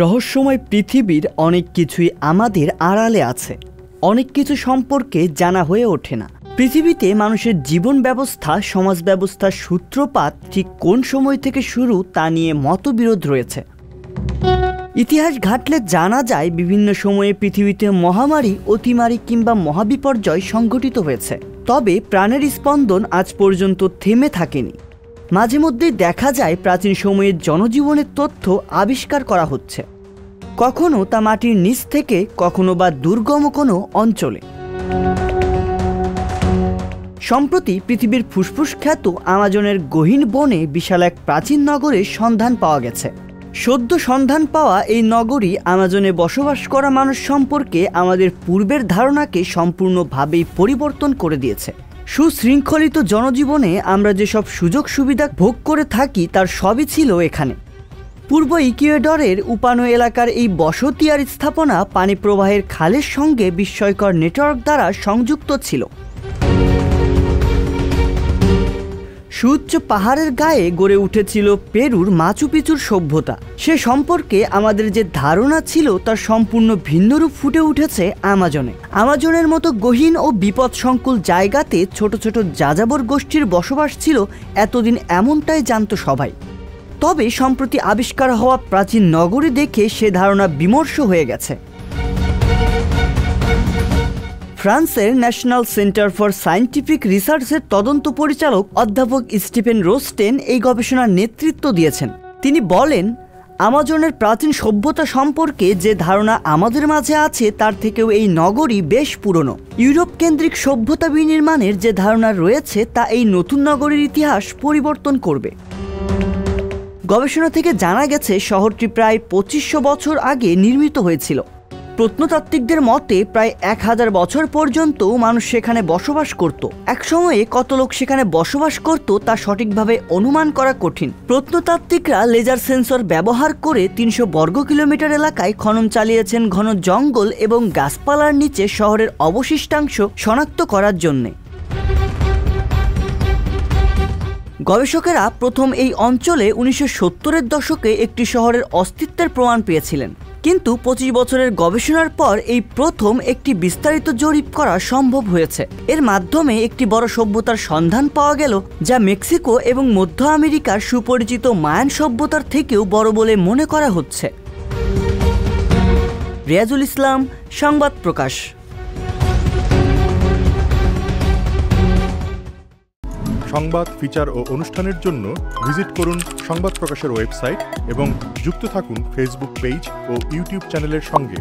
রহস্যময় পৃথিবীর অনেক কিছুই আমাদের আড়ালে আছে, অনেক কিছু সম্পর্কে জানা হয়ে ওঠে না। পৃথিবীতে মানুষের জীবন ব্যবস্থা, সমাজ ব্যবস্থার সূত্রপাত ঠিক কোন সময় থেকে শুরু তা নিয়ে মতবিরোধ রয়েছে। ইতিহাস ঘাটলে জানা যায় বিভিন্ন সময়ে পৃথিবীতে মহামারী, অতিমারী কিংবা মহাবিপর্যয় সংঘটিত হয়েছে, তবে প্রাণের স্পন্দন আজ পর্যন্ত থেমে থাকেনি। মাঝে মধ্যেই দেখা যায় প্রাচীন সময়ের জনজীবনের তথ্য আবিষ্কার করা হচ্ছে, কখনো তা মাটির নিচ থেকে, কখনো বা দুর্গম কোনো অঞ্চলে। সম্প্রতি পৃথিবীর ফুসফুস খ্যাত আমাজনের গহীন বনে বিশাল এক প্রাচীন নগরের সন্ধান পাওয়া গেছে। সদ্য সন্ধান পাওয়া এই নগরী আমাজনে বসবাস করা মানুষ সম্পর্কে আমাদের পূর্বের ধারণাকে সম্পূর্ণভাবেই পরিবর্তন করে দিয়েছে। সুশৃঙ্খলিত জনজীবনে আমরা যেসব সুযোগ সুবিধা ভোগ করে থাকি তার সবই ছিল এখানে। পূর্ব ইকুয়েডরের উপানো এলাকার এই বসতি আর স্থাপনা পানি প্রবাহের খালের সঙ্গে বিস্ময়কর নেটওয়ার্ক দ্বারা সংযুক্ত ছিল। সুউচ্চ পাহাড়ের গায়ে গড়ে উঠেছিল পেরুর মাচু পিচুর সভ্যতা। সে সম্পর্কে আমাদের যে ধারণা ছিল তার সম্পূর্ণ ভিন্ন রূপ ফুটে উঠেছে আমাজনে। আমাজনের মতো গহীন ও বিপদসংকুল জায়গাতে ছোট ছোট যাযাবর গোষ্ঠীর বসবাস ছিল এতদিন, এমনটাই জানত সবাই। তবে সম্প্রতি আবিষ্কার হওয়া প্রাচীন নগরী দেখে সে ধারণা বিমর্ষ হয়ে গেছে। ফ্রান্সের ন্যাশনাল সেন্টার ফর সায়েন্টিফিক রিসার্চের তদন্ত পরিচালক অধ্যাপক স্টিফেন রোস্টেন এই গবেষণার নেতৃত্ব দিয়েছেন। তিনি বলেন, আমাজনের প্রাচীন সভ্যতা সম্পর্কে যে ধারণা আমাদের মাঝে আছে তার থেকেও এই নগরী বেশ পুরনো। ইউরোপ কেন্দ্রিক সভ্যতা বিনির্মাণের যে ধারণা রয়েছে তা এই নতুন নগরীর ইতিহাস পরিবর্তন করবে। গবেষণা থেকে জানা গেছে শহরটি প্রায় 2500 বছর আগে নির্মিত হয়েছিল। প্রত্নতাত্ত্বিকদের মতে প্রায় 1000 বছর পর্যন্ত মানুষ সেখানে বসবাস করত। এক সময়ে কত লোক সেখানে বসবাস করত তা সঠিকভাবে অনুমান করা কঠিন। প্রত্নতাত্ত্বিকরা লেজার সেন্সর ব্যবহার করে 300 বর্গ কিলোমিটার এলাকায় খনন চালিয়েছেন ঘন জঙ্গল এবং গাছপালার নিচে শহরের অবশিষ্টাংশ শনাক্ত করার জন্যে। গবেষকেরা প্রথম এই অঞ্চলে 1970-এর দশকে একটি শহরের অস্তিত্বের প্রমাণ পেয়েছিলেন, কিন্তু 25 বছরের গবেষণার পর এই প্রথম একটি বিস্তারিত জরিপ করা সম্ভব হয়েছে। এর মাধ্যমে একটি বড় সভ্যতার সন্ধান পাওয়া গেল, যা মেক্সিকো এবং মধ্য আমেরিকার সুপরিচিত মায়ান সভ্যতার থেকেও বড় বলে মনে করা হচ্ছে। রিয়াজুল ইসলাম, সংবাদ প্রকাশ। সংবাদ, ফিচার ও অনুষ্ঠানের জন্য ভিজিট করুন সংবাদ প্রকাশের ওয়েবসাইট এবং যুক্ত থাকুন ফেসবুক পেজ ও ইউটিউব চ্যানেলের সঙ্গে।